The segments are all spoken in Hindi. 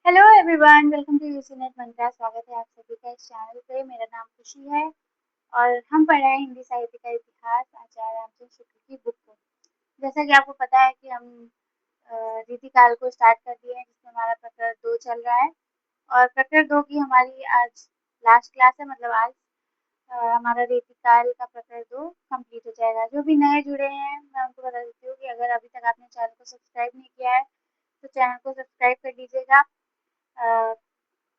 Hello everyone, welcome to UC NET Mantra. स्वागत है आप सभी का इस चैनल पे। मेरा नाम खुशी है और हम पढ़ रहे हैं हिंदी साहित्य का इतिहास आचार्य रामचंद्र शुक्ल की बुक को। जैसा कि आपको पता है कि हम रीतिकाल को स्टार्ट कर दिए हैं, जिसमें हमारा प्रकरण 2 चल रहा है और प्रकरण 2 की हमारी आज लास्ट क्लास है। मतलब आज हमारा रीतिकाल का प्रकरण 2 कंप्लीट हो जाएगा। जो भी नए जुड़े हैं मैं उनको बता देती हूँ कि अगर अभी तक आपने चैनल को सब्सक्राइब नहीं किया है तो चैनल को सब्सक्राइब कर लीजिएगा।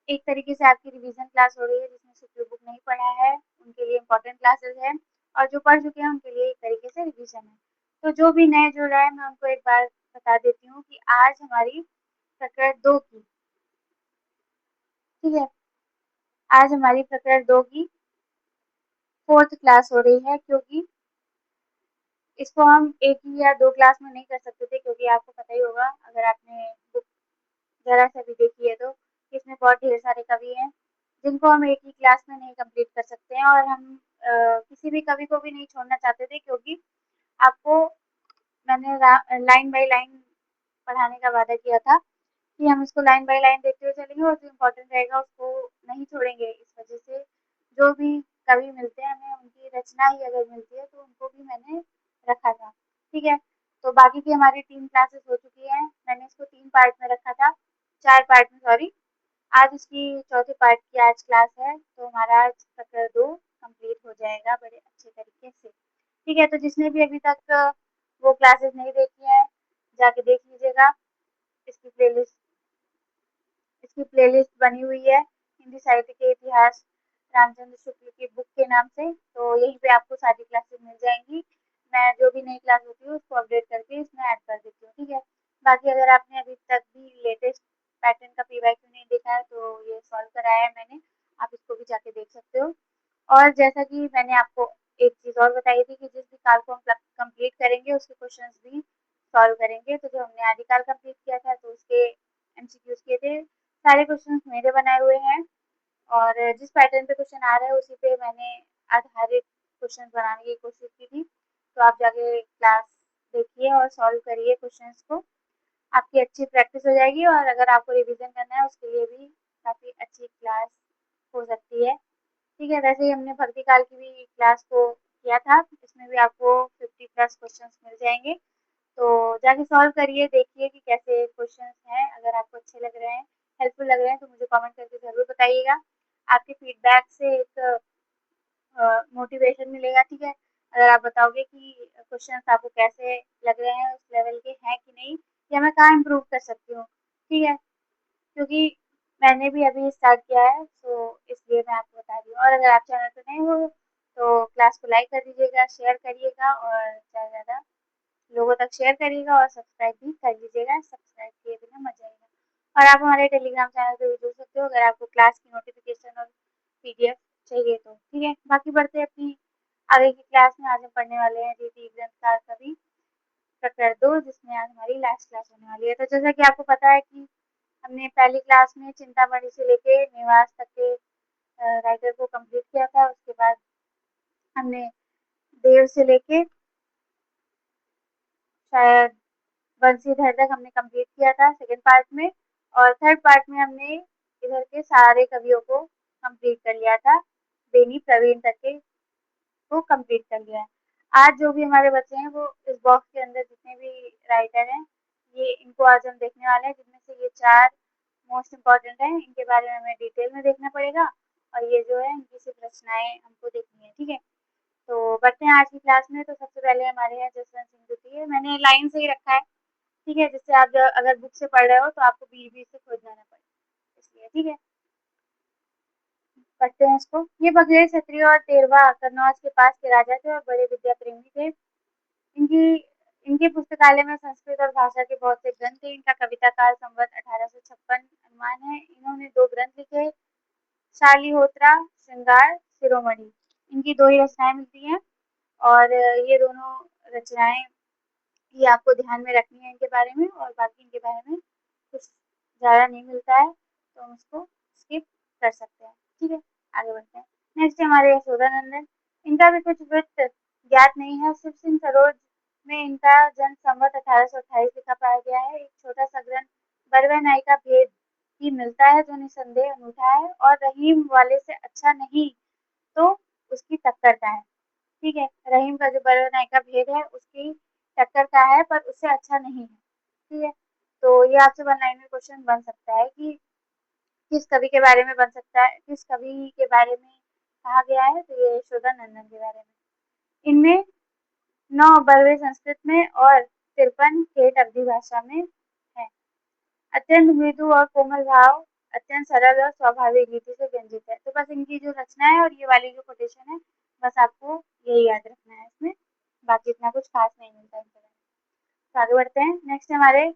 एक तरीके से आपकी रिवीजन क्लास हो रही है, जिसमें से जो बुक नहीं पढ़ा है उनके लिए इम्पोर्टेंट क्लासेस है और जो पढ़ चुके हैं उनके लिए एक तरीके से रिवीजन है। तो जो भी नए जुड़ रहा है मैं उनको एक बार बता देती हूँ कि आज हमारी प्रकरण 2 की, ठीक है, आज हमारी प्रकरण 2 की 4th क्लास हो रही है, क्योंकि इसको हम एक ही या 2 क्लास में नहीं कर सकते थे, क्योंकि आपको पता ही होगा अगर आपने बुक जरा सा भी देखी है तो इसमें बहुत ढेर सारे कवि हैं जिनको हम एक ही क्लास में नहीं कंप्लीट कर सकते हैं। और हम किसी भी कवि को भी नहीं छोड़ना चाहते थे, क्योंकि आपको मैंने लाइन बाय लाइन पढ़ाने का वादा किया था कि हम इसको लाइन बाय लाइन देखते हुए चलेंगे और जो इम्पोर्टेंट रहेगा उसको नहीं छोड़ेंगे। इस वजह से जो भी कवि मिलते हैं हमें उनकी रचना ही अगर मिलती है तो उनको भी मैंने रखा था, ठीक है। तो बाकी की हमारी 3 क्लासेस हो चुकी हैं। मैंने इसको 3 पार्ट में रखा था, 4 पार्ट में, सॉरी। आज इसकी चौथे पार्ट की आज क्लास है, तो हमारा आज प्रकरण 2 कंप्लीट हो जाएगा बड़े अच्छे तरीके से, ठीक है। तो जिसने भी अभी तक वो क्लासेस नहीं देखी हैं जाके देख लीजिएगा। इसकी प्लेलिस्ट इसकी प्लेलिस्ट बनी हुई है हिंदी साहित्य के इतिहास रामचंद्र शुक्ल की बुक के नाम से। तो यहीं पे आपको सारी क्लासेस मिल जाएंगी। मैं जो भी नई क्लास होती है उसको अपडेट करके इसमें ऐड कर देती हूँ, ठीक है। बाकी अगर आपने अभी तक भी लेटेस्ट पैटर्न का पीवाईक्यू नहीं देखा है तो ये सॉल्व कराया है मैंने, आप इसको भी जाके देख सकते हो। और जैसा कि मैंने आपको एक चीज़ और बताई थी कि जिस भी काल को हम कंप्लीट करेंगे उसके क्वेश्चंस भी सॉल्व करेंगे। तो जो हमने आदिकाल कंप्लीट किया था तो उसके एमसीक्यूज किए थे, सारे क्वेश्चंस मेरे बनाए हुए हैं और जिस पैटर्न पे क्वेश्चन आ रहा है उसी पे मैंने आधारित क्वेश्चन बनाने की कोशिश की थी। तो आप जाके क्लास देखिए और सॉल्व करिए क्वेश्चंस को, आपकी अच्छी प्रैक्टिस हो जाएगी। और अगर आपको रिवीजन करना है उसके लिए भी काफ़ी अच्छी क्लास हो सकती है, ठीक है। वैसे ही हमने भक्ति काल की भी क्लास को किया था, इसमें भी आपको 50 प्लस क्वेश्चंस मिल जाएंगे। तो जाके सॉल्व करिए, देखिए कि कैसे क्वेश्चंस हैं। अगर आपको अच्छे लग रहे हैं, हेल्पफुल लग रहे हैं तो मुझे कमेंट करके ज़रूर बताइएगा। आपके फीडबैक से एक मोटिवेशन मिलेगा, ठीक है। अगर आप बताओगे कि क्वेश्चंस आपको कैसे लग रहे हैं, उस लेवल के हैं कि नहीं, या मैं कहाँ इम्प्रूव कर सकती हूँ, ठीक है। क्योंकि मैंने भी अभी स्टार्ट किया है तो इसलिए मैं आपको बता रही हूँ। और अगर आप चैनल पर नए हो तो क्लास को लाइक कर दीजिएगा, शेयर करिएगा और ज़्यादा से ज़्यादा लोगों तक शेयर करिएगा और सब्सक्राइब भी कर लीजिएगा। सब्सक्राइब किए बिना मजा आएगा। और आप हमारे टेलीग्राम चैनल पे भी जुड़ सकते हो अगर आपको क्लास की नोटिफिकेशन और पीडीएफ चाहिए तो, ठीक है। बाकी बढ़ते हैं अपनी आगे की क्लास में। आज हम पढ़ने वाले हैं रीति ग्रंथकार कवि प्रकरण 2, जिसमें आज हमारी लास्ट क्लास होने वाली है। तो जैसा कि आपको पता है कि हमने पहली क्लास में चिंतामणि से लेके निवास तक के राइटर को कंप्लीट किया था। उसके बाद हमने देव से लेके शायद बंसीधर तक हमने कंप्लीट किया था सेकंड पार्ट में। और थर्ड पार्ट में हमने इधर के सारे कवियों को कंप्लीट कर लिया था, बेनी प्रवीण तक के को कंप्लीट कर लिया है। आज जो भी हमारे बच्चे हैं वो इस बॉक्स के अंदर जितने भी राइटर हैं ये इनको आज हम देखने वाले हैं, जिनमें से ये 4 मोस्ट इम्पॉर्टेंट हैं। इनके बारे में हमें डिटेल में देखना पड़ेगा और ये जो है इनकी सिर्फ रचनाएं हमको देखनी है, ठीक है। तो बढ़ते हैं आज की क्लास में। तो सबसे पहले हमारे यहाँ जसवंत सिंह द्वितीय, मैंने लाइन से ही रखा है, ठीक है, जिससे आप अगर बुक से पढ़ रहे हो तो आपको बीच बीच से खोजना ना पड़े, इसलिए, ठीक है। पढ़ते हैं इसको। ये बघेल क्षत्रिय और तेरवा कन्नौज के पास के राजा थे और बड़े विद्या प्रेमी थे। इनकी इनके पुस्तकालय में संस्कृत और भाषा के बहुत से ग्रंथ थे। इनका कविता काल संवत 1856 अनुमान है। इन्होंने 2 ग्रंथ लिखे, शालीहोत्रा श्रृंगार शिरोमणि। इनकी 2 ही रचनाएं मिलती हैं और ये दोनों रचनाएं ही आपको ध्यान में रखनी है इनके बारे में, और बाकी इनके बारे में कुछ ज़्यादा नहीं मिलता है तो हम उसको स्किप कर सकते हैं, ठीक है। आगे बढ़ते हैं। नेक्स्ट हमारे यशोदानंदन। इनका भी कुछ वृत्त ज्ञात नहीं है। शिव सिंह सरोज में इनका जन्म संवत 1828 लिखा पाया गया है। एक छोटा सा ग्रंथ बरवे नाई का भेद कि मिलता है जो निसंदेह अनूठा है और रहीम वाले से अच्छा नहीं तो उसकी टक्कर का है। ठीक है, रहीम का जो बरनाई का भेद है उसकी टक्कर का है पर उससे अच्छा नहीं है। ठीक है, तो ये आपसे वन लाइन में क्वेश्चन बन सकता है कि किस कवि के बारे में बन सकता है, किस कवि के बारे में कहा गया है, तो ये यशोदा नंदन के बारे में। इनमें 9 बलवे संस्कृत में और 53 ठेठ अवधी भाषा में है। अत्यंत मृदु और कोमल भाव, अत्यंत सरल और स्वाभाविक रीति से व्यंजित है। तो बस इनकी जो रचना है और ये वाली जो कोटेशन है, बस आपको यही याद रखना है इसमें, बाकी इतना कुछ खास नहीं मिलता इनके बारे में। तो आगे बढ़ते हैं। नेक्स्ट हमारे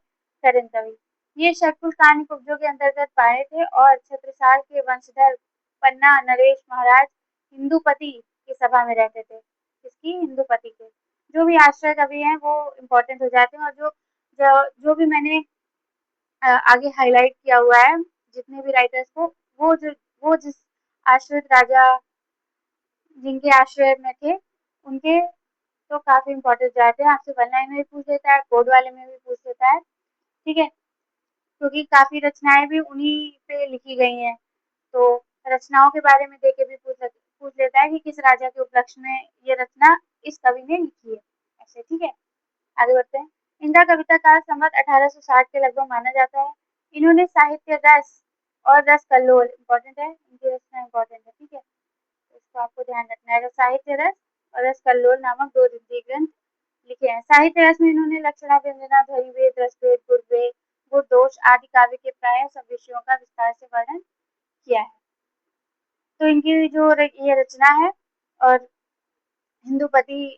करण कवि। ये षटकुल कहानी कुब्जों के अंतर्गत पाए थे और छत्रसाल के वंशधर पन्ना नरेश महाराज हिंदूपति की सभा में रहते थे। इसकी हिंदूपति के जो भी आश्रय कवि हैं वो इम्पोर्टेंट हो जाते हैं, और जो भी मैंने आगे हाईलाइट किया हुआ है जितने भी राइटर्स को, वो जिस आश्रित राजा जिनके आश्रय में थे उनके तो काफी इंपॉर्टेंट जाते हैं। आपसे वन लाइन में भी पूछ लेता है, कोड वाले में भी पूछ लेता है। ठीक है, क्योंकि काफी रचनाएं भी उन्हीं पे लिखी गई हैं, तो रचनाओं के बारे में देके भी पूछ लेता है कि किस राजा के उपलक्ष्य में ये रचना इस कवि ने लिखी है, ऐसे। ठीक है, आगे बढ़ते हैं। इनका कविता काल संवत 1860 के लगभग माना जाता है। इन्होंने साहित्य रस और रस कल्लोल, इंपॉर्टेंट है, इनकी रचना इंपॉर्टेंट है। ठीक है, इसको आपको ध्यान रखना है। साहित्य रस और रस कल्लोल नामक 2 दिव्य ग्रंथ लिखे हैं। साहित्य रस में इन्होंने लक्षणा, व्यंजना, ध्वनिभेद, रसभेद, गुणभेद, गुण दोष आदि काव्य के प्राय सब विषयों का विस्तार से वर्णन किया है। तो इनकी जो ये रचना है, और हिंदूपति,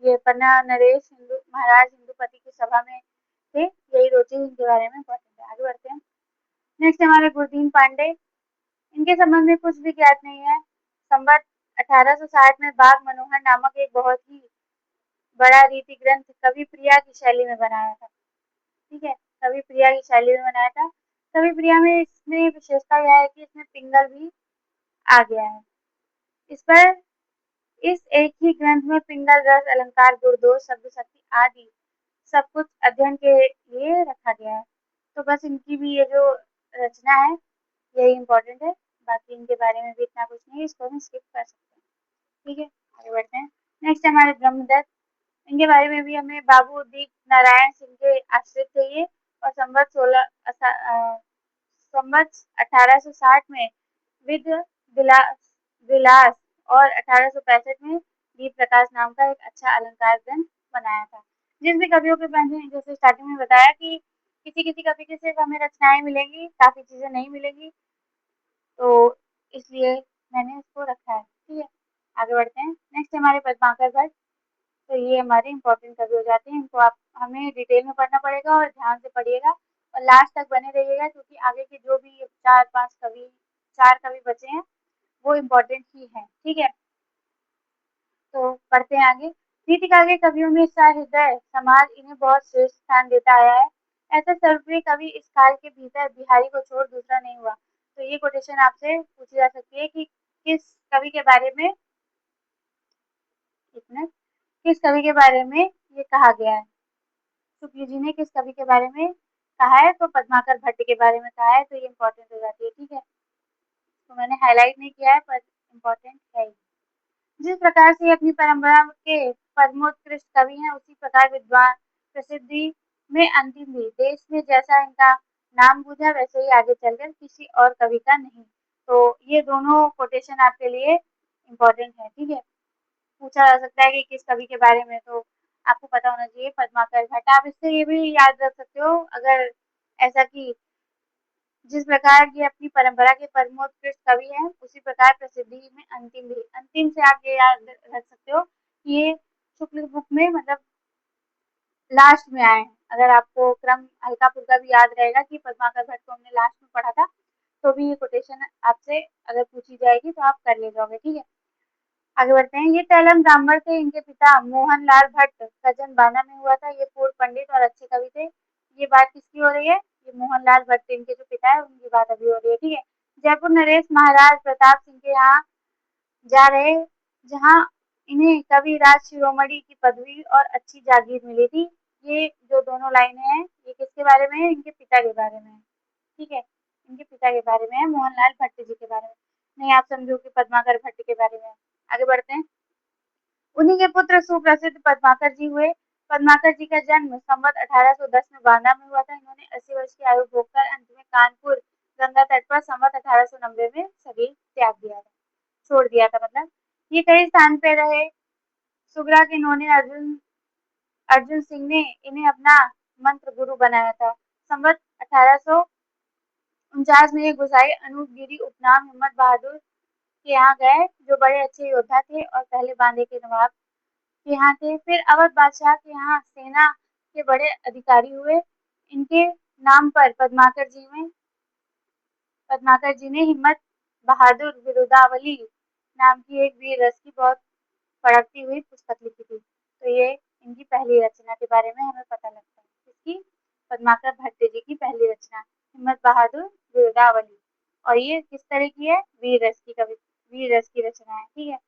ये पन्ना नरेश हिंदू महाराज हिंदूपति की सभा में थे, यही रोची इनके बारे में इंपॉर्टेंट है। आगे बढ़ते हैं। नेक्स्ट हमारे गुरदीन पांडे। इनके संबंध में कुछ भी ज्ञात नहीं है। संवत 1860 में बाग मनोहर नामक एक बहुत ही बड़ा रीति ग्रंथ कवि प्रिया की शैली में बनाया था। ठीक है, कवि प्रिया की शैली में बनाया था। कवि प्रिया में इसमें विशेषता यह है कि इसमें पिंगल भी आ गया है। इस पर इस एक ही ग्रंथ में पिंगल, रस, अलंकार, गुणदोष, शब्द शक्ति आदि सब कुछ अध्ययन के लिए रखा गया है। तो बस इनकी भी ये जो रचना है यही इम्पोर्टेंट है, बाकी इनके बारे में भी इतना कुछ नहीं है, इसको हम स्किप कर सकते हैं। ठीक है, आगे बढ़ते हैं। नेक्स्ट हमारे ब्रह्मदत्त। इनके बारे में भी हमें बाबू दीप नारायण सिंह के आश्रित थे ये, और संवत 1860 में विद्य विलास विलास और 1865 में दीप प्रकाश नाम का एक अच्छा अलंकार ग्रंथ बनाया था। जिन भी कवियों के बारे में जैसे स्टार्टिंग में बताया कि किसी किसी कवि की सिर्फ हमें रचनाएं मिलेंगी, काफी चीजें नहीं मिलेंगी, तो इसलिए मैंने इसको रखा है। ठीक है, आगे बढ़ते हैं। नेक्स्ट हमारे पद्माकर भट्ट। तो ये हमारे इंपॉर्टेंट कवि हो जाते हैं, इनको आप हमें डिटेल में पढ़ना पड़ेगा और ध्यान से पढ़िएगा और लास्ट तक बने रहिएगा, क्योंकि आगे के जो भी 4 कवि बचे हैं वो इम्पोर्टेंट ही है। ठीक है, तो पढ़ते हैं आगे। नीतिकाल के कवियों में सहृदय समाज इन्हें बहुत श्रेष्ठ स्थान देता आया है। ऐसा सर्वप्रिय कवि इस काल के भीतर बिहारी को छोड़ दूसरा नहीं हुआ। तो ये कोटेशन आपसे पूछी जा सकती है कि किस कवि के बारे में, किस कवि के बारे में ये कहा गया है। शुक्ल जी ने किस कवि के बारे में कहा है, तो पद्माकर भट्ट के बारे में कहा है, तो ये इंपॉर्टेंट हो जाती है। ठीक है, तो मैंने हाईलाइट नहीं किया है पर इम्पोर्टेंट है। जिस प्रकार से अपनी परंपरा के परमोत्कृष्ट कवि हैं, उसी प्रकार विद्वान प्रसिद्धि में अंतिम भी। देश में जैसा इनका नाम गूंजा वैसे ही आगे चलकर किसी और कवि का नहीं। तो ये दोनों कोटेशन आपके लिए इम्पोर्टेंट है। ठीक है, पूछा जा सकता है कि किस कवि के बारे में, तो आपको पता होना चाहिए पद्माकर भट्ट। आप इससे ये भी याद रख सकते हो अगर ऐसा कि जिस प्रकार ये अपनी परंपरा के परमोत्कृष्ट कवि हैं, उसी प्रकार प्रसिद्धि में अंतिम भी। अंतिम से आप ये याद रख सकते हो कि ये शुक्ल बुक में मतलब लास्ट में आए हैं। अगर आपको क्रम हल्का फुल्का भी याद रहेगा कि पद्माकर भट्ट को हमने लास्ट में पढ़ा था, तो भी ये कोटेशन आपसे अगर पूछी जाएगी तो आप कर ले जाओगे। ठीक है, आगे बढ़ते हैं। ये तैलम ब्राह्मण थे। इनके पिता मोहन लाल भट्ट का जन्म बाना में हुआ था। ये पूर्व पंडित और अच्छे कवि थे। ये बात किसकी हो रही है, ये मोहनलाल भट्ट इनके जो पिता है उनकी बात अभी हो रही है। ठीक है, जयपुर नरेश महाराज प्रताप सिंह के यहाँ जा रहे, जहाँ इन्हें कवि राज शिरोमणि की पदवी और अच्छी जागीर मिली थी। ये जो दोनों लाइनें हैं ये किसके बारे में है, इनके पिता के बारे में है। ठीक है, इनके लेखिका के बारे में है, मोहनलाल भट्ट जी के बारे में। नहीं, आप समझो कि पद्माकर भट्ट के बारे में है। आगे बढ़ते हैं। उन्हीं के पुत्र सुप्रसिद्ध पद्माकर जी हुए। पद्माकर जी का जन्म संवत 1810 में बांदा में हुआ था। इन्होंने 80 वर्ष की आयु भोगकर अंत में कानपुर गंगा तट पर संवत 1890 में शरीर त्याग दिया था, छोड़ दिया था मतलब। ये कई स्थान पे रहे। सुगरा के इन्होंने अर्जुन अर्जुन सिंह ने इन्हें अपना मंत्र गुरु बनाया था। संवत 1849 में ये गोसाई अनूप गिरी उपनाम हिम्मत बहादुर के यहाँ गए, जो बड़े अच्छे योद्धा थे और पहले बांदे के नवाब के यहाँ थे। फिर अवध बादशाह के यहाँ सेना के बड़े अधिकारी हुए। इनके नाम पर पद्माकर जी ने हिम्मत बहादुर विरुदावली नाम की एक वीर रस की बहुत फड़कती हुई पुस्तक लिखी थी। तो ये इनकी पहली रचना के बारे में हमें पता लगता है। इसकी पद्माकर भट्ट जी की पहली रचना हिम्मत बहादुर विरुदावली। और ये किस तरह की है? वीर रस की वीर रस की रचना है। ठीक है,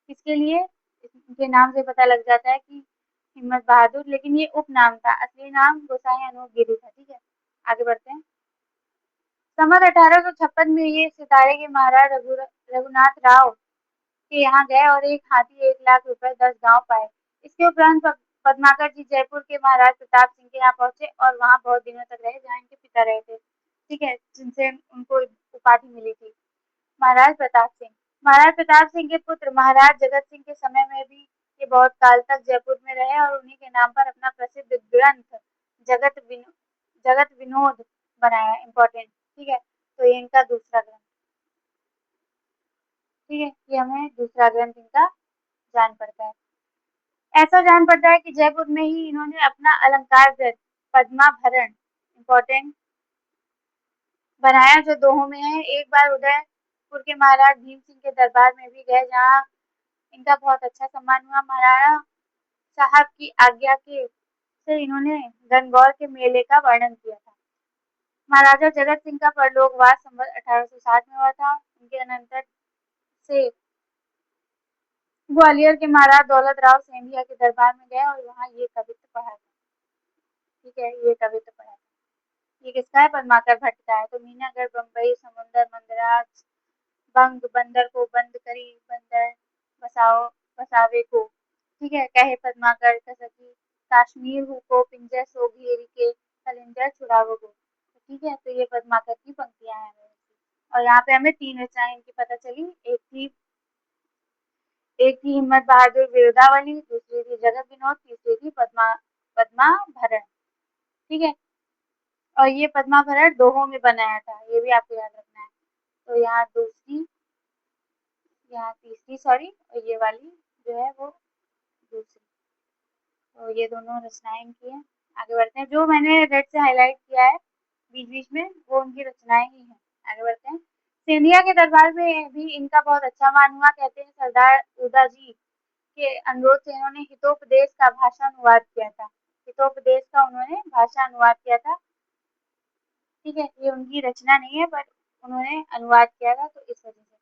इसके लिए इनके नाम से पता लग जाता है कि हिम्मत बहादुर, लेकिन ये उपनाम था, असली नाम गोसाई अनूप गिरी था। ठीक है, आगे बढ़ते हैं। संवत 1856 में ये सितारे के महाराज रघुनाथ राव के यहाँ गए और एक हाथी 1 लाख रुपए 10 गांव पाए। इसके उपरांत पद्माकर जी जयपुर के महाराज प्रताप सिंह के यहाँ पहुंचे और वहां बहुत दिनों तक रहे, जहाँ इनके पिता रहे थे। ठीक है, जिनसे उनको उपाधि मिली थी महाराज प्रताप सिंह। महाराज प्रताप सिंह के पुत्र महाराज जगत सिंह के समय में भी ये बहुत काल तक जयपुर में रहे और उन्हीं के नाम पर अपना प्रसिद्ध ग्रंथ जगत विनोद बनाया, इम्पोर्टेंट। ठीक है, तो ये इनका दूसरा ग्रंथ। ठीक है, ये हमें दूसरा ग्रंथ इनका जान पड़ता है। ऐसा जान पड़ता है कि जयपुर में ही इन्होंने अपना अलंकार ग्रंथ पद्माभरण, इम्पोर्टेंट, बनाया, जो दोहों में है। एक बार उदयपुर के महाराज भीम सिंह के दरबार में भी गए, जहाँ इनका बहुत अच्छा सम्मान हुआ। महाराणा साहब की आज्ञा के से इन्होंने गणगौर के मेले का वर्णन किया था। महाराजा जगत सिंह का परलोकवास संवत 1860 में हुआ था। उनके अनंतर से ग्वालियर के महाराज दौलत राव सेंधिया के दरबार में गए और वहाँ ये कवित्त पढ़ा था। ठीक है, ये कवित्त पढ़ा था। ये किसका है? पद्माकर भट्ट का है। तो मीनागढ़ बम्बई समुंदर मंदराज बंग बंदर को बंद करी बंदर बसावे को। ठीक है, कहे पद्माकर कसकी काश्मीर हु को पिंजर सो घेरी के कलिंजर छुड़ावो को। ठीक है, तो ये पद्माकर की पंक्तियां हैं। और यहाँ पे हमें 3 रचनाएं इनकी पता चली। एक थी हिम्मत बहादुर विरुदावली, दूसरी थी जगत विनोद, तीसरी थी पद्माभरण। ठीक है, और ये पद्माभरण दोहों में बनाया था, ये भी आपको याद रखना है। तो यहाँ तीसरी सॉरी, और ये वाली जो है वो दूसरी। तो ये दोनों रचनाएं की हैं। आगे बढ़ते हैं। जो मैंने रेड से हाईलाइट किया है बीच बीच में, वो उनकी रचनाएं ही हैं। आगे बढ़ते हैं। सिंधिया के दरबार में भी इनका बहुत अच्छा मान हुआ। कहते हैं सरदार उदा जी के अनुरोध से इन्होंने हितोपदेश का भाषा अनुवाद किया था। हितोपदेश का उन्होंने भाषा अनुवाद किया था। ठीक है, ये उनकी रचना नहीं है, पर उन्होंने अनुवाद किया था, तो इस वजह से।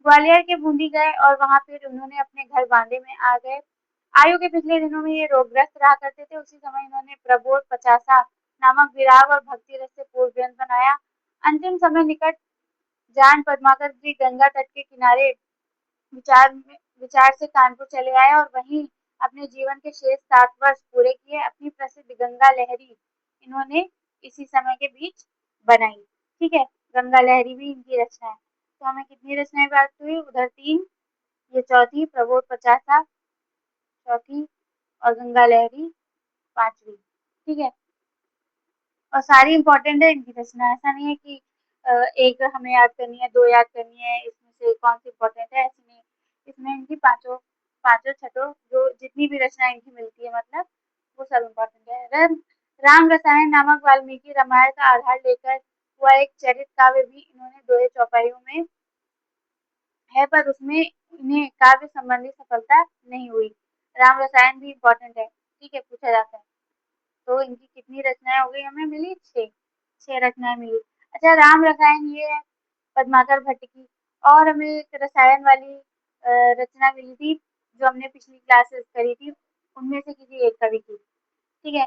ग्वालियर के बूंदी गए और वहां फिर उन्होंने अपने घर बांदे में आ गए। आयु के पिछले दिनों में ये रोगग्रस्त रहा करते थे। उसी समय इन्होंने प्रबोध पचासा नामक विराग और भक्ति रस से पूर्ण ग्रंथ बनाया। अंतिम समय निकट जान पद्माकर जी गंगा तट के किनारे विचार से कानपुर चले आए और वहीं अपने जीवन के शेष 7 वर्ष पूरे किए। अपनी प्रसिद्ध गंगा लहरी इन्होंने इसी समय के बीच बनाई। ठीक है, गंगा लहरी भी इनकी रचना है। तो हमें कितनी रचनाएं प्राप्त हुई? उधर 3, ये चौथी प्रबोध पचासा चौथी, और गंगा लहरी 5वीं। ठीक है, और सारी इंपॉर्टेंट है इनकी रचना। ऐसा नहीं है कि एक हमें याद करनी है, 2 याद करनी है, इसमें से कौन सी इंपॉर्टेंट है, ऐसी नहीं। इसमें इनकी पांचों छठों जो जितनी भी रचना इनकी मिलती है, मतलब वो सब इम्पोर्टेंट है। राम रसायन नामक वाल्मीकि रामायण का आधार लेकर हुआ एक चरित काव्य भी इन्होंने दोहे चौपाइयों में है, पर उसमें इन्हें काव्य संबंधी सफलता नहीं हुई। राम रसायन भी इम्पोर्टेंट है। ठीक है, पूछा जाता है। तो इनकी कितनी रचनाएं हो गई? हमें मिली 6 रचनाएं मिली। अच्छा, राम रसायन ये है पद्माकर भट्ट की। और हमें एक रसायन वाली रचना मिली थी, जो हमने पिछली क्लासेस करी थी, उनमें से किसी एक कवि की। ठीक है,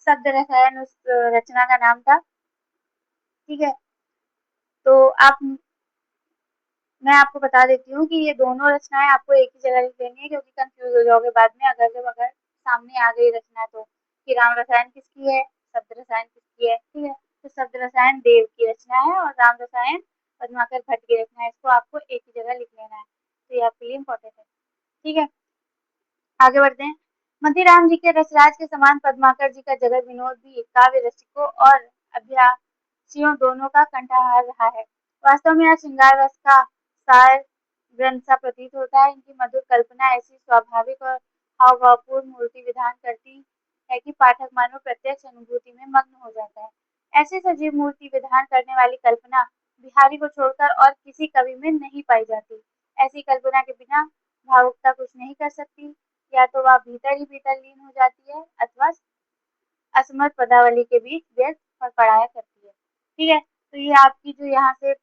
शब्द रसायन उस रचना का नाम था। ठीक है, तो आप मैं आपको बता देती हूँ कि ये दोनों रचनाएं आपको एक ही जगह लिख लेनी है, क्योंकि कंफ्यूज हो जाओगे बाद में अगर सामने आ गई रचना तो, कि राम रसायन किसकी है, शब्द रसायन किसकी है। ठीक है, तो शब्द रसायन देव की रचना है और राम रसायन पद्माकर भट्ट की रचना है। इसको आपको एक ही जगह लिख लेना है, तो ये आपके लिए इम्पोर्टेंट है। ठीक है, आगे बढ़ते हैं। मतीराम जी के रसराज के समान पद्माकर जी का जगत विनोद भी काव्य रसिकों और अभ्यासियों दोनों का कंठहार रहा है। वास्तव में यह श्रृंगार रस का सार ग्रंथ सा प्रतीत होता है। इनकी मधुर कल्पना ऐसी स्वाभाविक और हावभावपूर्ण मूर्ति विधान करती है कि पाठक मानो प्रत्यक्ष अनुभूति में मग्न हो जाता है। ऐसी सजीव मूर्ति विधान करने वाली कल्पना बिहारी को छोड़कर और किसी कवि में नहीं पाई जाती। ऐसी कल्पना के बिना भावुकता कुछ नहीं कर सकती। या तो वह भीतर ही भीतर लीन हो जाती है अथवा असमर्थ पदावली के बीच व्यर्थ फड़फड़ाया करती है। ठीक है, तो ये आपकी जो यहाँ से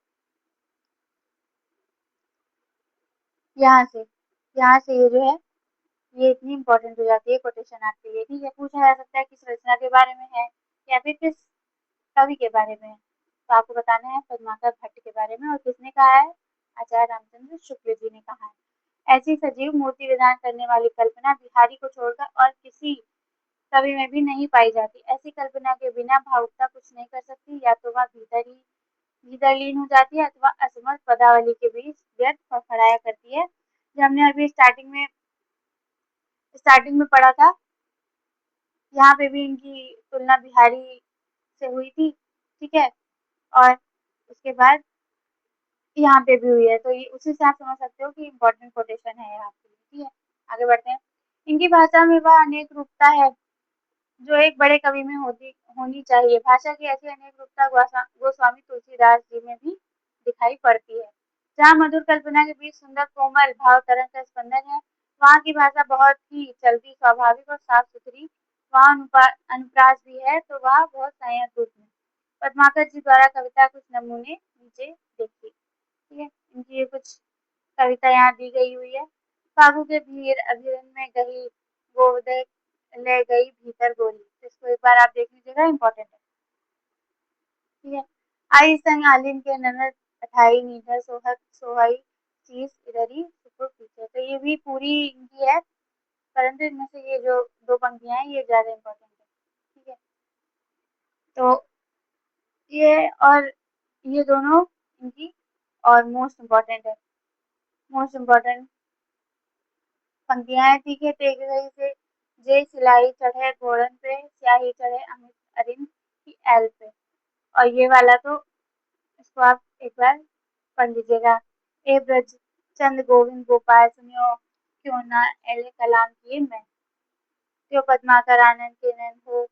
ये जो है ये इतनी इंपॉर्टेंट हो जाती है कोटेशन आपके लिए। ठीक है, पूछा जा सकता है किस रचना के बारे में है या फिर किस कवि के बारे में है, तो आपको बताना है पद्माकर भट्ट के बारे में। और किसने कहा है? आचार्य रामचंद्र शुक्ल जी ने कहा है। ऐसी सजीव मूर्ति विधान करने वाली कल्पना बिहारी को छोड़कर और किसी कवि में भी नहीं पाई जाती। ऐसी कल्पना के बिना भावुकता कुछ नहीं कर सकती। या तो वह भीतर लीन हो जाती है अथवा असमर्थ पदावली के बीच व्यर्थ फड़फड़ाया करती है। जो हमने अभी स्टार्टिंग में पढ़ा था, यहाँ पे भी इनकी तुलना बिहारी से हुई थी। ठीक है, और उसके बाद यहाँ पे भी हुई है, तो ये उसी से आप समझ सकते हो कि इम्पोर्टेंट कोटेशन है यहाँ पे। ठीक है, आगे बढ़ते हैं। इनकी भाषा में वह अनेक रूपता है जो एक बड़े कवि में होनी चाहिए। भाषा की ऐसी अनेक रूपता गोस्वामी तुलसीदास जी में भी दिखाई पड़ती है। जहाँ मधुर कल्पना के बीच सुंदर कोमल भाव तरंग का स्पंदन है, वहाँ की भाषा बहुत ही चलती, स्वाभाविक और साफ सुथरी। वहाँ अनुप्रास भी है तो वह बहुत संयत रूप में। पद्माकर जी द्वारा कविता कुछ नमूने नीचे देखिए। ठीक है, इनकी ये कुछ कविता यहाँ दी गई हुई है। फागु के भीड़ अभिरन में गई, गोवदय ले गई भीतर गोली। इसको एक बार आप देख लीजिएगा, इम्पोर्टेंट है। ठीक है, आई संग आलिन के ननद अठाई नीडर सोहत सोहई चीज इधरी सुपुर पीछे। तो ये भी पूरी इनकी है, परंतु इनमें से ये जो दो पंक्तियां हैं ये ज्यादा इम्पोर्टेंट है। ठीक है, तो ये और ये दोनों इनकी और मोस्ट इम्पोर्टेंट है। मोस्ट इम्पोर्टेंट पंक्तियां हैं। ठीक है, तेग गई से जे सिलाई चढ़े घोड़न पे, स्याही चढ़े अमित अरिन की एल पे। और ये वाला तो इसको आप एक बार पढ़ लीजिएगा। ए ब्रज चंद गोविंद गोपाल सुनियो, क्यों ना एले कलाम किए मैं, त्यो पद्माकर आनंद के नंद हो,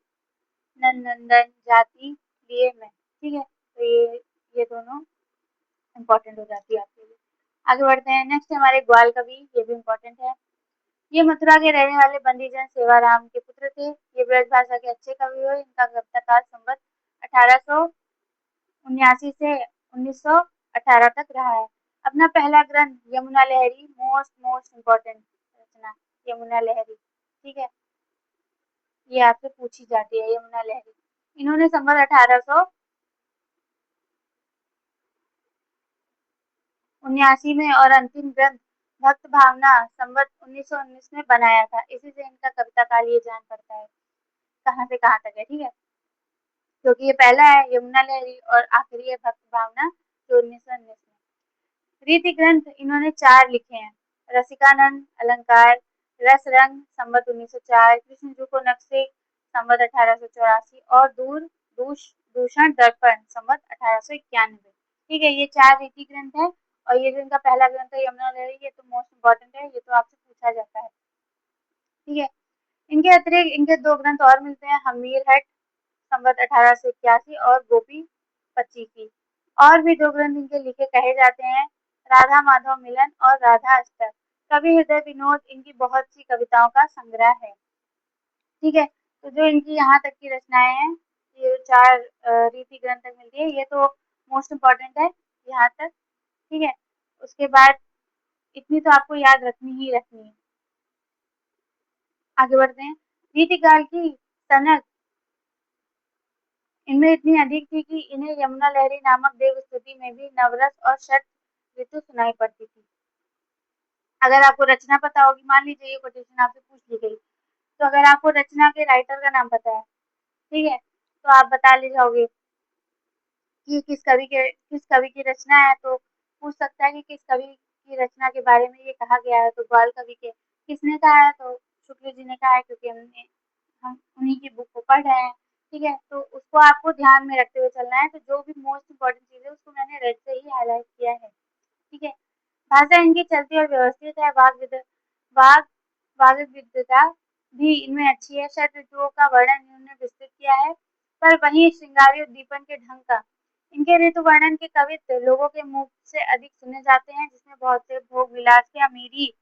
नंद नंदन जाति लिए मैं। ठीक है, तो ये दोनों इम्पोर्टेंट हो जाती है आपके लिए। आगे बढ़ते हैं। नेक्स्ट हमारे ग्वाल कवि, ये भी इम्पोर्टेंट है। ये मथुरा के रहने वाले बंदीजन सेवाराम के पुत्र थे। ये ब्रज भाषा के अच्छे कवि हुए। इनका कविता काल संवत 1879 से 1918 तक रहा है। अपना पहला ग्रंथ यमुना लहरी, मोस्ट मोस्ट इम्पोर्टेंट रचना यमुना लहरी। ठीक है, ये आपसे पूछी जाती है यमुना लहरी। इन्होंने संवत 1879 में और अंतिम ग्रंथ भक्त भावना संवत 1919 में बनाया था। इसी से इनका कविता काल ये जान पड़ता है कहाँ से कहाँ तक है। ठीक है, क्योंकि ये पहला है यमुना लहरी और आखिरी है भक्त भावना जो 1919 में। रीति ग्रंथ इन्होंने 4 लिखे हैं। रसिकानंद अलंकार रस रंग संवत 1904, कृष्ण जी को नक्शे संवत 1884 और दूषण दर्पण संवत 1891। ठीक है, ये 4 रीति ग्रंथ है। और ये जो इनका पहला ग्रंथ है यमुना लहरी, ये तो मोस्ट इम्पोर्टेंट है, ये तो आपसे पूछा जाता है। ठीक है, इनके अतिरिक्त इनके 2 ग्रंथ और मिलते हैं, हमीर हट संवत 1881 और गोपी पच्चीसी। और भी 2 ग्रंथ इनके लिखे कहे जाते हैं, राधा माधव मिलन और राधा अष्टक। कवि हृदय विनोद इनकी बहुत सी कविताओं का संग्रह है। ठीक है, तो जो इनकी यहाँ तक की रचनाएं हैं, ये 4 रीति ग्रंथ तक मिलती है, ये तो मोस्ट इम्पोर्टेंट है यहाँ तक। ठीक है, उसके बाद इतनी तो आपको याद रखनी ही रखनी है। आगे बढ़ते हैं। रीति काल की सनक इनमें इतनी अधिक थी कि इन्हें यमुना लहरी नामक देव पंक्ति में भी नवरस और शरद ऋतु सुनाई पड़ती थी। अगर आपको रचना पता होगी, मान लीजिए ये कोटेशन आपसे पूछ ली गई, तो अगर आपको रचना के राइटर का नाम पता है, ठीक है, तो आप बता ले जाओगे कि किस कवि की रचना है, तो पूछ सकता है कि किस कवि की रचना के बारे में ये कहा गया है, तो ग्वाल कवि के किसने कहा है, तो शुक्ल जी ने कहा है, क्योंकि हम उन्हीं की बुक को पढ़ रहे हैं, ठीक है। तो उसको आपको ध्यान में रखते हुए चलना है, तो जो भी मोस्ट इम्पोर्टेंट चीज़ है उसको मैंने रेड से ही हाईलाइट किया है, ठीक है। भाषा इनकी चलती और व्यवस्थित है, वाग वाग विविधता भी इनमें अच्छी है, शरद ऋतुओं का वर्णन इन्होंने विस्तृत किया है, पर वहीं श्रृंगारी उद्दीपन के ढंग का इनके ऋतु वर्णन के कवित्व लोगों के मुख से अधिक सुने जाते हैं, जिसमें बहुत से भोग विलास के अमीरी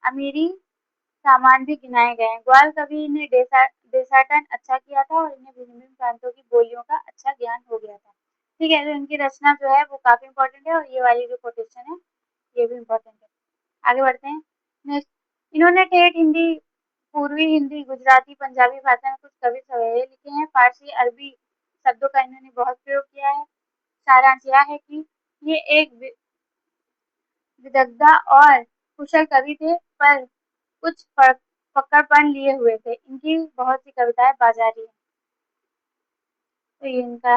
अमीरी सामान भी गिनाए गए हैं। ग्वाल कवि ने देशाटन अच्छा किया था और इन्हें विभिन्न प्रांतों की बोलियों का अच्छा ज्ञान हो गया था, ठीक है। तो इनकी रचना जो है वो काफी इंपॉर्टेंट है, और ये वाली जो कोटेशन है ये भी इम्पोर्टेंट है। आगे बढ़ते हैं। नेक्स्ट, इन्होंने ठेठ हिंदी, पूर्वी हिंदी, गुजराती, पंजाबी भाषा में कुछ कवि सवेरे लिखे हैं। फारसी, अरबी शब्दों का इन्होंने बहुत प्रयोग किया है। सारांश यह है कि ये एक विदग्धा और कुशल कवि थे, पर कुछ फक्कड़पन लिए हुए थे। इनकी बहुत सी कविताएं बाजारी हैं। तो ये इनका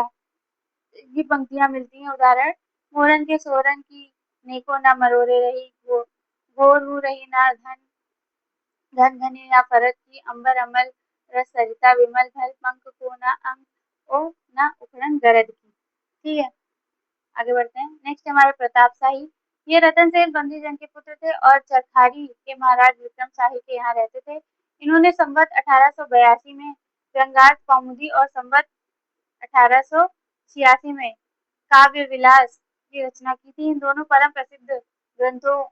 ये पंक्तियां मिलती हैं। उदाहरण, मोरन के सोरन की नेको न मरोरे रही, घोर हो रही ना धन धन धनी ना फरत की, अंबर अमल रस सरिता विमल भल पंख को ना अंग ओ ना उखड़न गरज की, ठीक है। आगे बढ़ते हैं। नेक्स्ट हमारे प्रताप शाही। ये रतन सेन बंदी जन के पुत्र थे और चरखाड़ी के महाराज विक्रम शाही के यहाँ रहते थे। इन्होंने संवत 1882 में व्यंग्यार्थ कौमुदी और संवत 1886 में काव्य विलास की रचना की थी। इन दोनों परम प्रसिद्ध ग्रंथों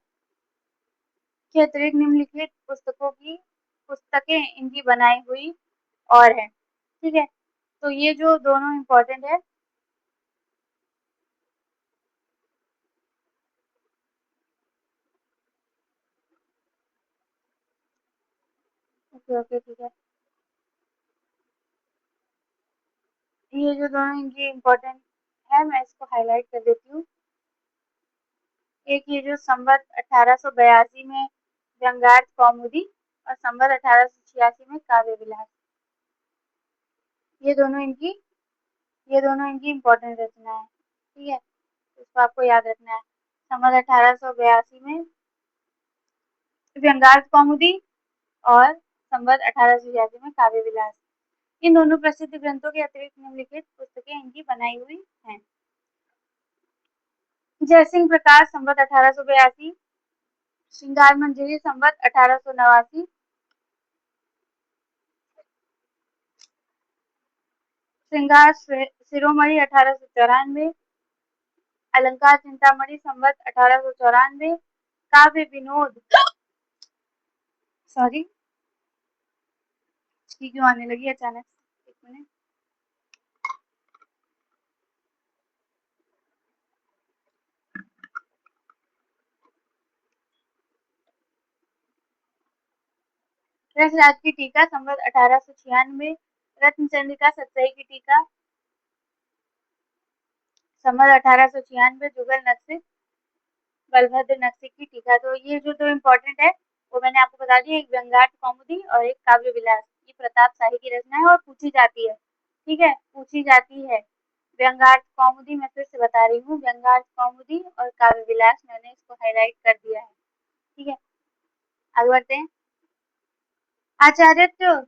के अतिरिक्त निम्नलिखित पुस्तकें इनकी बनाई हुई और है, ठीक है। तो ये जो दोनों इम्पोर्टेंट है, ओके ओके ठीक है। ये जो दोनों इनकी इम्पोर्टेंट है, मैं इसको हाईलाइट कर देती हूँ। एक ये जो संवत 1882 में व्यंग्यार्थ कौमुदी और संवत 1886 में काव्य विलास, ये दोनों इनकी इम्पोर्टेंट रचना है, ठीक है। इसको आपको याद रखना है। संवत 1882 में व्यंग्यार्थ कौमुदी और संवत 1886 में काव्य विलास। इन दोनों प्रसिद्ध ग्रंथों के अतिरिक्त निम्नलिखित पुस्तकें इनकी बनाई हुई हैं। जयसिंह प्रकाश संवत 1882, श्रृंगार मंजरी संवत 1889, श्रृंगार शिरोमणि 1894, अलंकार चिंतामणि संवत 1894, काव्य विनोद सॉरी क्यों आने लगी अचानक, एक मिनट। रसराज की टीका संवत 1896, रत्नचंद्रिका सतसई की टीका संवत 1896, जुगल नक्शे बलभद्र नक्शे की टीका। तो ये जो दो इम्पोर्टेंट है वो मैंने आपको बता दी, एक व्यंग्यार्थ कौमुदी और एक काव्य विलास। ये प्रताप शाही की रचना है और पूछी जाती है, ठीक है, पूछी जाती है। व्यंग्यार्थ कौमुदी मैं फिर से बता रही हूँ, व्यंग्यार्थ कौमुदी और काव्य विलास, मैंने इसको हाईलाइट कर दिया है, ठीक है। आगे बढ़ते हैं। आचार्यत्व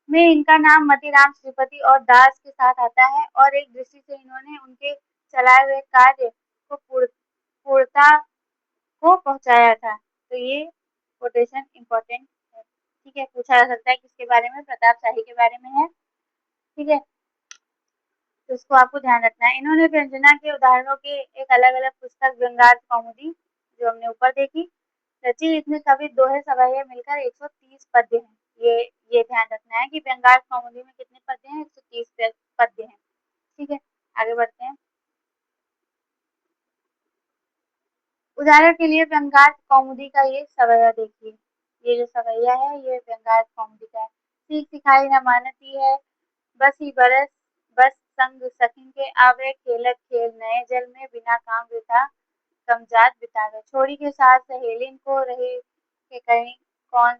में इनका नाम मतीराम श्रीपति और दास के साथ आता है, और एक दृष्टि से इन्होंने उनके चलाए हुए कार्य को पूर्णता को पहुंचाया था। तो ये कोटेशन इम्पोर्टेंट है, ठीक है। पूछा जा सकता है किसके बारे में, प्रताप शाही के बारे में है, ठीक है। तो इसको आपको ध्यान रखना है। इन्होंने व्यंजना के उदाहरणों के एक अलग अलग पुस्तक व्यंग्यार्थ कौमुदी, जो हमने ऊपर देखी, रची। इसमें सभी दोहे सवैये मिलकर 130 पद्य हैं। ये ध्यान रखना है कि व्यंग्यार्थ कौमुदी में कितने पद्य हैं, 130 पद्य हैं, ठीक है। आगे बढ़ते हैं। उदाहरण के लिए व्यंग्यार्थ कौमुदी का ये सवैया देखिए, ये जो सवैया है ये व्यंग्यार्थ कौमुदी का है। सीख सिखाई न मानती है, बस ही बरस बस संग सखिन के आवे, खेलत खेल नए जल में, बिना काम वृथा कमजात बितावे। छोड़ी के साथ सहेलिन को रहे के कहीं, कौन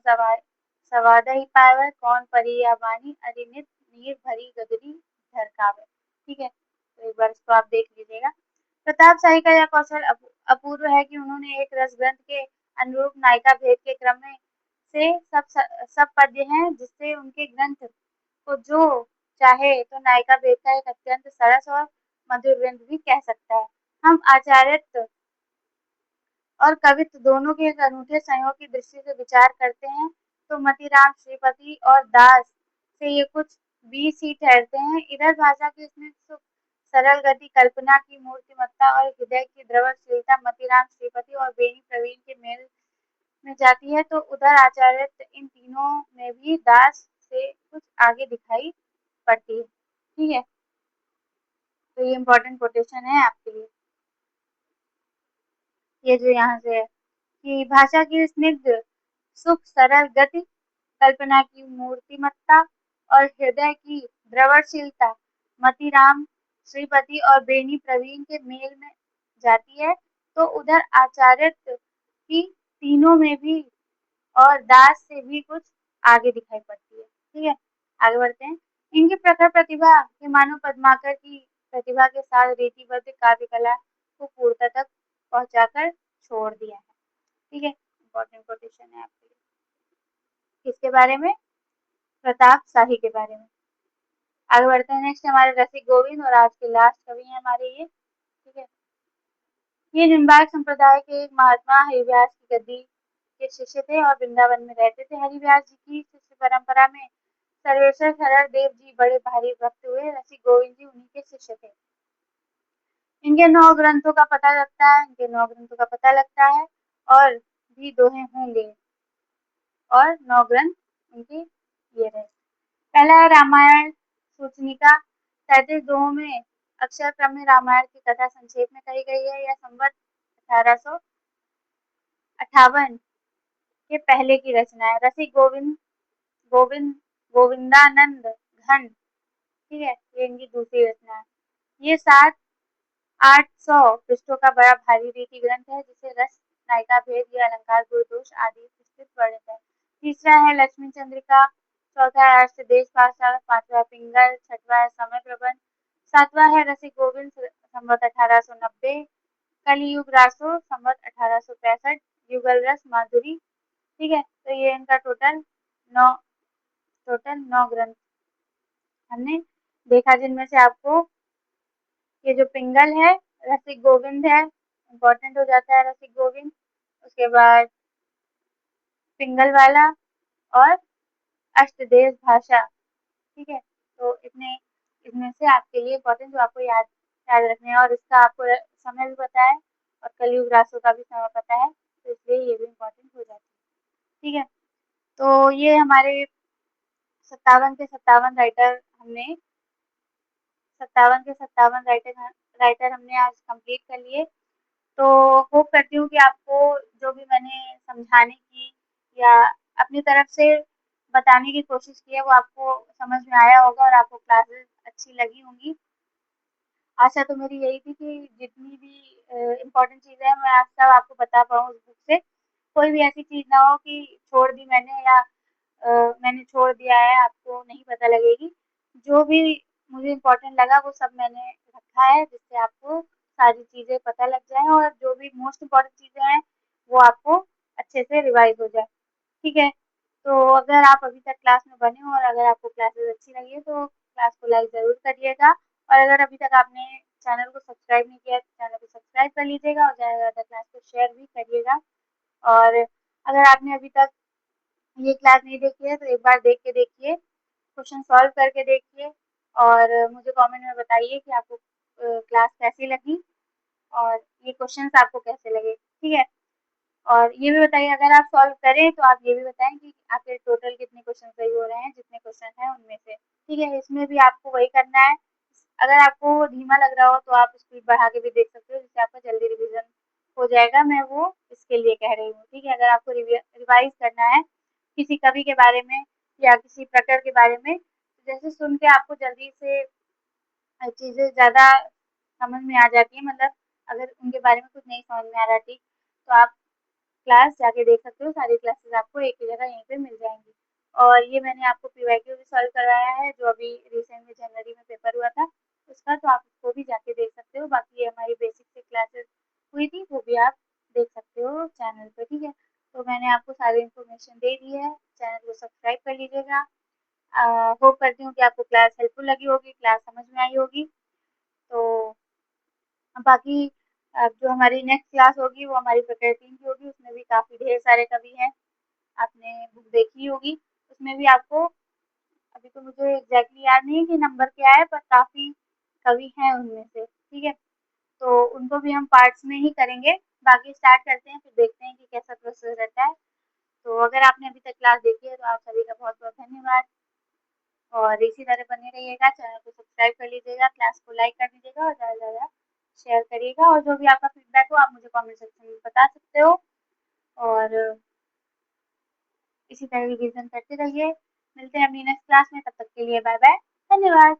सवाद ही पावे, कौन परी या वानी, अरिनित नीर भरी गगरी धरकावे। ठीक है, तो एक बार इसको आप देख लीजिएगा। प्रताप शाही का यह कौशल अपूर्व है कि उन्होंने एक रस ग्रंथ के अनुरूप नायिका भेद के क्रम में से सब पद्य हैं, जिससे उनके ग्रंथ को जो चाहे तो नायिका भेद का एक अत्यंत सरस और मधुर ग्रंथ भी कह सकता है। हम आचार्यत्व और कवित्व दोनों के एक अनूठे संयोग की दृष्टि से विचार करते हैं तो मतीराम श्रीपति और दास से ये कुछ 20 ही ठहरते हैं। इधर भाषा की इसमें सरल गति, कल्पना की मूर्तिमत्ता और हृदय की द्रवशीलता मतीराम श्रीपति और बेनी प्रवीण के मेल में जाती है, तो उधर आचार्यत्व इन तीनों में भी दास से कुछ आगे दिखाई पड़ती है। ठीक है, तो ये इम्पोर्टेंट कोटेशन है आपके लिए, ये जो यहाँ से है कि भाषा की स्निग्ध सुख सरल गति, कल्पना की मूर्तिमत्ता और हृदय की द्रवशीलता मतीराम श्रीपति और बेनी प्रवीण के मेल में जाती है, तो उधर आचार्यत्व की तीनों में भी और दास से भी कुछ आगे दिखाई पड़ती है। ठीक है, आगे बढ़ते हैं। इनकी प्रखर प्रतिभा के मानो पद्माकर की प्रतिभा के साथ रीतिबद्ध काव्य कला को पूर्णता तक पहुंचाकर छोड़ दिया है। ठीक है, इम्पोर्टेंट कोटेशन है आपके लिए। किसके बारे में? प्रताप शाही के बारे में। आगे बढ़ते हैं। नेक्स्ट हमारे रसिक गोविंद और आज के लास्ट कवि हैं हमारे ये। ठीक है, ये निम्बार्क संप्रदाय के एक महात्मा हरिव्यास की गद्दी के शिष्य थे और वृंदावन में रहते थे। हरिव्यास जी की शिष्य परंपरा में सर्वेश्वर शरण देव जी बड़े भारी भक्त हुए। रसिक गोविंद जी उन्हीं के शिष्य थे। इनके 9 ग्रंथों का पता लगता है और भी दोहे होंगे और 9 ग्रंथ उनके ये रहे। पहला है रामायण सूचनिका। 37 दोहों में अक्षर क्रम में रामायण की कथा संक्षेप में कही गई है। यह संवत 1858 के पहले की रचना है। रसिक गोविंदानंद घन, ठीक है, ये इनकी दूसरी रचना है। ये 700-800 पृष्ठों का बड़ा भारी रीति ग्रंथ है, जिसे रस, नायिका भेद या अलंकार, गुण दोष आदि विस्तृत वर्णित है। तीसरा है लक्ष्मी चंद्रिका। चौथा है अष्ट देश भाषा। पांचवा है पिंगल। छठवा है समय प्रबंध। सातवां है रसिक गोविंद संवत 1890। कलियुग रासो संवत 1865। युगल रस माधुरी। ठीक है, तो ये इनका नौ टोटल 9 ग्रंथ हमने देखा, जिनमें से आपको ये जो पिंगल है, रसिक गोविंद है, इम्पोर्टेंट हो जाता है रसिक गोविंद। उसके बाद पिंगल वाला और अष्टदेश भाषा। ठीक है, तो इतने इसमें से आपके लिए इम्पोर्टेंट जो आपको याद रखने हैं, और इसका आपको समय भी पता है और कलयुग रासों का भी समय पता है, तो इसलिए ये भी इम्पोर्टेंट हो जाता है। ठीक है, तो ये हमारे 57 राइटर हमने 57 राइटर हमने आज कंप्लीट कर लिए। तो होप करती हूँ कि आपको जो भी मैंने समझाने की या अपनी तरफ से बताने की कोशिश की है वो आपको समझ में आया होगा और आपको क्लासेस अच्छी लगी होंगी। आशा तो मेरी यही थी कि जितनी भी इम्पोर्टेंट चीज़ें हैं मैं आज सब आपको बता पाऊँ उस बुक से। कोई भी ऐसी चीज़ ना हो कि छोड़ दी मैंने या मैंने छोड़ दिया है, आपको नहीं पता लगेगी। जो भी मुझे इम्पोर्टेंट लगा वो सब मैंने रखा है, जिससे आपको सारी चीज़ें पता लग जाएँ और जो भी मोस्ट इम्पोर्टेंट चीज़ें हैं वो आपको अच्छे से रिवाइज़ हो जाए। ठीक है, तो अगर आप अभी तक क्लास में बने हो और अगर आपको क्लासेस अच्छी लगी है तो क्लास को लाइक ज़रूर करिएगा, और अगर अभी तक आपने चैनल को सब्सक्राइब नहीं किया है तो चैनल को सब्सक्राइब कर लीजिएगा और ज़्यादा से ज़्यादा क्लास को शेयर भी करिएगा। और अगर आपने अभी तक ये क्लास नहीं देखी है तो एक बार देख के देखिए, क्वेश्चन सॉल्व करके देखिए और मुझे कमेंट में बताइए कि आपको क्लास कैसी लगी और ये क्वेश्चंस आपको कैसे लगे। ठीक है, और ये भी बताइए अगर आप सॉल्व करें तो आप ये भी बताएं कि आपके टोटल कितने क्वेश्चन सही हो रहे हैं, जितने क्वेश्चन हैं उनमें से। ठीक है, इसमें भी आपको वही करना है। अगर आपको धीमा लग रहा हो तो आप स्पीड बढ़ा के भी देख सकते हो, जिससे आपका जल्दी रिवीजन हो जाएगा। मैं वो इसके लिए कह रही हूँ। ठीक है, अगर आपको रिवाइज करना है किसी कवि के बारे में या किसी प्रकार के बारे में, जैसे सुन के आपको जल्दी से चीज़ें ज़्यादा समझ में आ जाती हैं, मतलब अगर उनके बारे में कुछ नहीं समझ में आ रहा ठीक, तो आप क्लास जाके देख सकते हो, सारी क्लासेस आपको एक ही जगह यहीं पे मिल जाएँगी। और ये मैंने आपको पीवाईक्यू भी सॉल्व करवाया है, जो अभी रिसेंट में जनवरी में पेपर हुआ था उसका, तो आप उसको भी जाके देख सकते हो। बाकी ये हमारी बेसिक से क्लासेस हुई थी, वो भी आप देख सकते हो चैनल पे, ठीक है? तो मैंने आपको सारी इन्फॉर्मेशन दे दी है, चैनल को सब्सक्राइब कर लीजिएगा। होप करती हूँ कि आपको क्लास हेल्पफुल लगी होगी, क्लास समझ में आई होगी। तो बाकी जो हमारी नेक्स्ट क्लास होगी वो हमारी प्रकृति की होगी, उसमें भी काफ़ी ढेर सारे कवि हैं, आपने बुक देखी होगी। उसमें भी आपको, अभी तो मुझे एग्जैक्टली याद नहीं है कि नंबर क्या है, पर काफ़ी कवि हैं उनमें से, ठीक है? तो उनको भी हम पार्ट्स में ही करेंगे। बाकी स्टार्ट करते हैं, फिर देखते हैं कि कैसा प्रोसेस रहता है। तो अगर आपने अभी तक क्लास देखी है तो आप सभी का बहुत बहुत धन्यवाद, और इसी तरह बने रहिएगा, चैनल को सब्सक्राइब कर लीजिएगा, क्लास को लाइक कर दीजिएगा और ज़्यादा से ज़्यादा शेयर करिएगा, और जो भी आपका फीडबैक हो आप मुझे कमेंट सेक्शन में बता सकते हो। और इसी तरह रिवीजन करते रहिए। मिलते हैं अपनी नेक्स्ट क्लास में, तब तक के लिए बाय बाय, धन्यवाद।